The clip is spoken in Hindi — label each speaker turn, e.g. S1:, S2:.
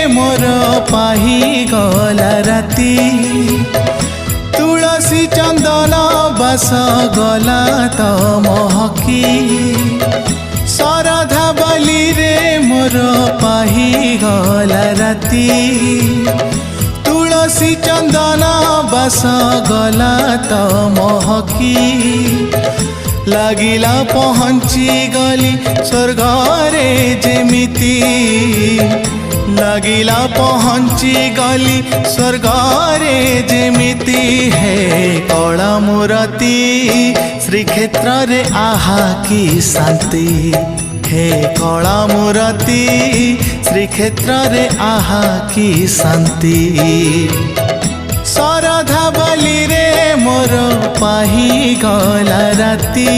S1: मोर पाही गला राती तुलसी चंदन बास गला तो महकी सरधा बाली रे मोर पाही गला राती तुलसी चंदन बास गला तो महकी लागिला पहुँची गली स्वर्ग रे जेमिति लागिला पहुँची गली स्वर्ग रे जेमिति हे कला मूर्ति श्रीक्षेत्र रे आहा की शांति हे कला मूर्ति श्रीक्षेत्र रे आहा की शांति सरधा बाली रे मोर पाही गला राती।